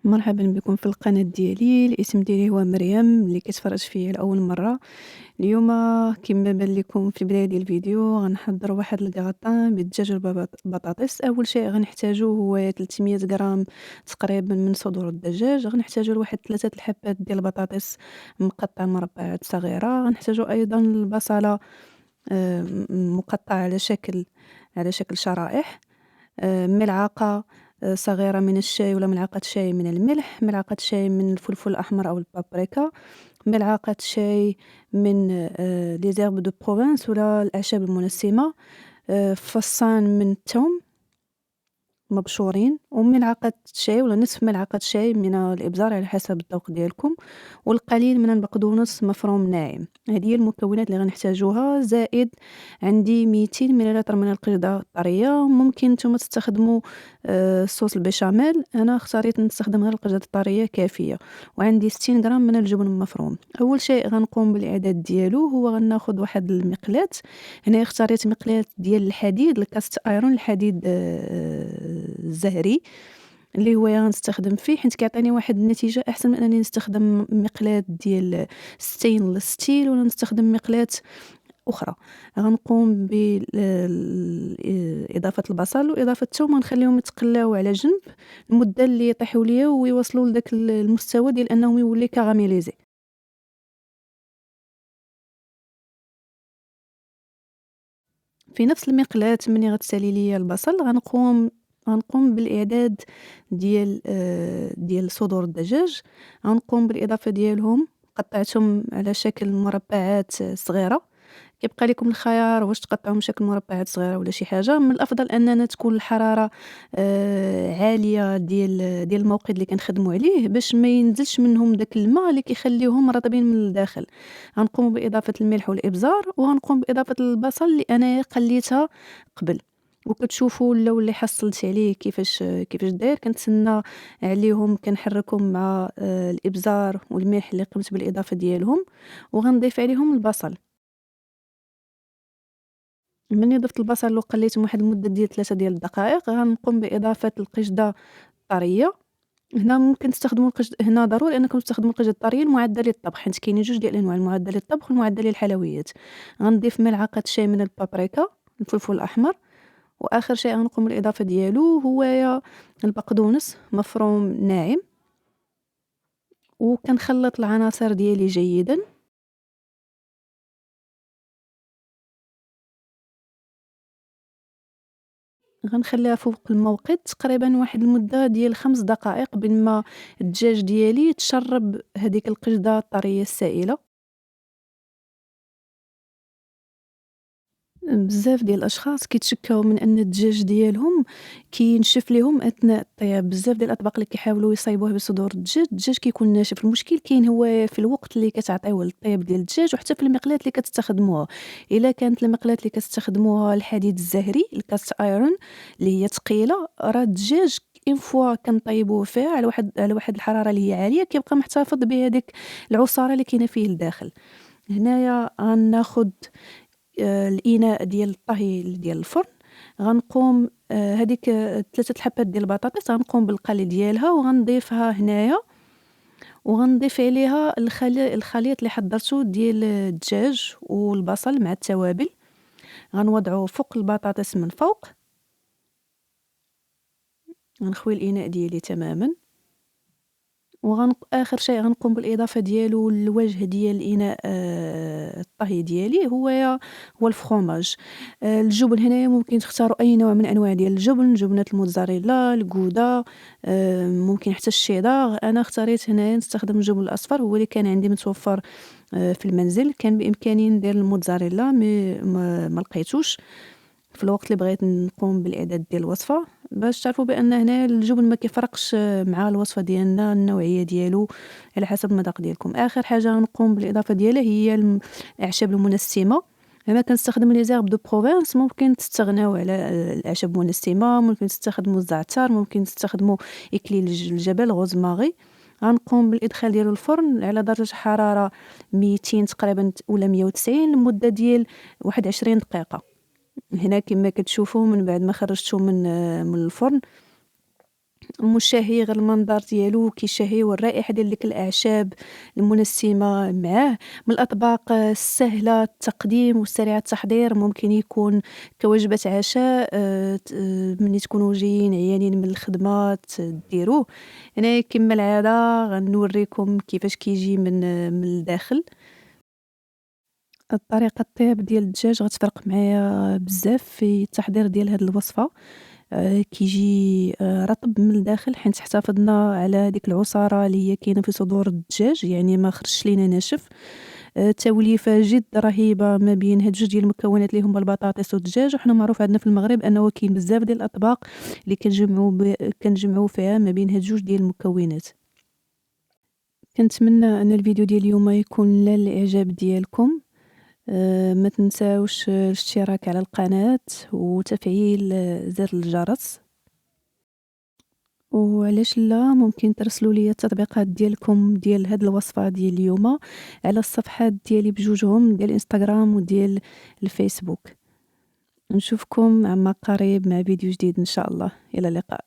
مرحبا بكم في القناة ديالي. الاسم ديالي هو مريم اللي كتفرج فيا لأول مرة. اليوم كما بان لكم في البداية ديال الفيديو غنحضر واحد الكراطان بالدجاج والبطاطس. اول شيء غنحتاجو هو 300 غرام تقريبا من صدور الدجاج. غنحتاجو لواحد 3 الحبات ديال البطاطس مقطعة مربعات صغيرة. غنحتاجو ايضا البصلة مقطعة على شكل شرائح. ملعقة صغيرة من الشاي ولا ملعقة شاي من الملح، ملعقة شاي من الفلفل الأحمر أو البابريكا، ملعقة شاي من les herbes de Provence ولا الأعشاب المنسمة، فصان من الثوم مبشورين، وملعقة شاي ولا نصف ملعقة شاي من الإبزار على حسب الذوق ديالكم، والقليل من البقدونس مفروم ناعم. هذه هي المكونات اللي غنحتاجوها، زائد عندي 200 مليلتر من القشطة الطرية. ممكن نتوما تستخدموا صوص البيشاميل، انا اختاريت نستخدم غير القشطة الطرية كافية. وعندي 60 غرام من الجبن المفروم. اول شيء غنقوم بالاعداد ديالو هو غناخذ واحد المقلاة. هنا اختاريت مقلاة ديال الحديد، الكاست ايرون، الحديد الزهري اللي هو غنستخدم فيه حيت كيعطيني واحد النتيجة احسن من انني نستخدم مقلاة ديال ستينلس ستيل ولا نستخدم مقلاة اخرى. غنقوم بإضافة البصل واضافة الثوم، غنخليهم يتقلاو على جنب المده اللي يطيحوا ليا ويوصلوا لذاك المستوى ديال انهم يولي كاراميليزي. في نفس المقلاة ملي غتسالي ليا البصل غنقوم بالاعداد ديال صدور الدجاج. غنقوم بالاضافه ديالهم، قطعتهم على شكل مربعات صغيره. كيبقى لكم الخيار واش تقطعوهم بشكل مربعات صغيره ولا شي حاجه. من الافضل اننا تكون الحراره عاليه ديال الموقد اللي كنخدموا عليه باش ما ينزلش منهم داك الماء اللي كيخليهم رطبين من الداخل. غنقوم باضافه الملح والابزار، وغنقوم باضافه البصل اللي انا قليتها قبل. وكتشوفوا اللون اللي حصلت عليه كيفاش داير. كنتسنى عليهم كنحركهم مع الابزار والملح اللي قمت بالاضافه ديالهم، وغنضيف عليهم البصل. مني ضفت البصل وقليتهم واحد المده ديال 3 ديال الدقائق، غنقوم باضافه القشده الطريه. هنا ممكن تستخدموا هنا ضروري انكم تستخدموا القشده الطريه المعدله للطبخ، حيت كاينين جوج ديال الانواع، المعدل للطبخ والمعدل للحلويات. غنضيف ملعقه شاي من البابريكا، الفلفل الاحمر. واخر شيء غنقوم بالاضافه ديالو هو البقدونس مفروم ناعم. وكنخلط العناصر ديالي جيدا. غنخليها فوق الموقد تقريبا واحد المده ديال 5 دقائق بين ما الدجاج ديالي تشرب هذيك القشده الطريه السائله. بزاف ديال الاشخاص كيتشكاو من ان الدجاج ديالهم كينشف ليهم اثناء الطياب. بزاف ديال الاطباق اللي كيحاولوا يصايبوه بصدور الدجاج كيكون ناشف. المشكل كاين هو في الوقت اللي كتعطيوه للطياب ديال الدجاج، وحتى في المقلاه اللي كتستخدموها. الا كانت المقلاه اللي كتستخدموها الحديد الزهري، الكاست ايرون، اللي هي ثقيله، راه الدجاج اون فوا كنطيبوه فيها على واحد الحراره اللي هي عاليه كيبقى محتفظ بهذيك العصاره اللي كاينه فيه الداخل. هنايا غناخد الإناء ديال الطهي ديال الفرن. غنقوم هذيك 3 الحبات ديال البطاطس غنقوم بالقلي ديالها وغنضيفها هنايا. وغنضيف عليها الخليط اللي حضرته ديال الدجاج والبصل مع التوابل. غنوضعه فوق البطاطس من فوق. غنخوي الإناء ديالي تماما. آخر شيء غنقوم بالإضافة ديالو للوجه ديال الإناء الطهي ديالي هو الفخوماج. الجبن هنايا ممكن تختاروا أي نوع من أنواع ديال الجبن، جبنة الموتزاريلا، الجودة، ممكن حتى الشيدار. أنا اختاريت هنايا نستخدم الجبن الأصفر، هو اللي كان عندي متوفر في المنزل. كان بإمكاني ندير الموتزاريلا مي ما لقيتوش في الوقت اللي بغيت نقوم بالإعداد ديال الوصفة. باش تعرفوا بأن هنا الجبن ما كيفرقش مع الوصفة ديالنا، النوعية ديالو على حسب المذاق ديالكم. آخر حاجة غنقوم بالإضافة ديالها هي الأعشاب المنسمة. هنا كنستخدم لي زيرب دو بروفنس. ممكن تستغناو على الأعشاب المنسمة، ممكن تستخدموا الزعتر، ممكن تستخدموا إكليل الجبل، غوزماري. غنقوم بالإدخال ديالو الفرن على درجة حرارة 200 تقريبا ولا 190 لمدة ديال 21 دقيقة. هنا كما كتشوفوا من بعد ما خرجته من الفرن مشهي غير المنظر ديالو كيشهي، والرائحة ديال ديك الأعشاب المنسمة معاه. من الأطباق السهلة التقديم والسريعة التحضير ممكن يكون كوجبة عشاء. ملي تكونوا جايين عيانين من الخدمة ديروه. هنايا كما العادة غنوريكم كيفاش كيجي من الداخل. الطريقة الطياب ديال الدجاج غتفرق معايا بزاف في التحضير ديال هاد الوصفة. كيجي رطب من الداخل، حيت حافظنا على ديك العصارة اللي هي كاينة في صدور الدجاج، يعني ما خرجش لينا ناشف. توليفة جد رهيبة ما بين هاد جوج ديال المكونات اللي هما البطاطس والدجاج. وحنا معروف عندنا في المغرب انه كاين بزاف ديال الاطباق اللي كنجمعوا فيها ما بين هاد جوج ديال المكونات. كنتمنى ان الفيديو ديال اليوم يكون نال الاعجاب ديالكم. ما تنساوش الاشتراك على القناة وتفعيل زر الجرس. وعلاش لا، ممكن ترسلوا لي التطبيقات ديالكم ديال هاد الوصفة ديال اليوم على الصفحات ديالي بجوجهم، ديال الانستغرام وديال الفيسبوك. نشوفكم عما قريب مع فيديو جديد ان شاء الله. الى اللقاء.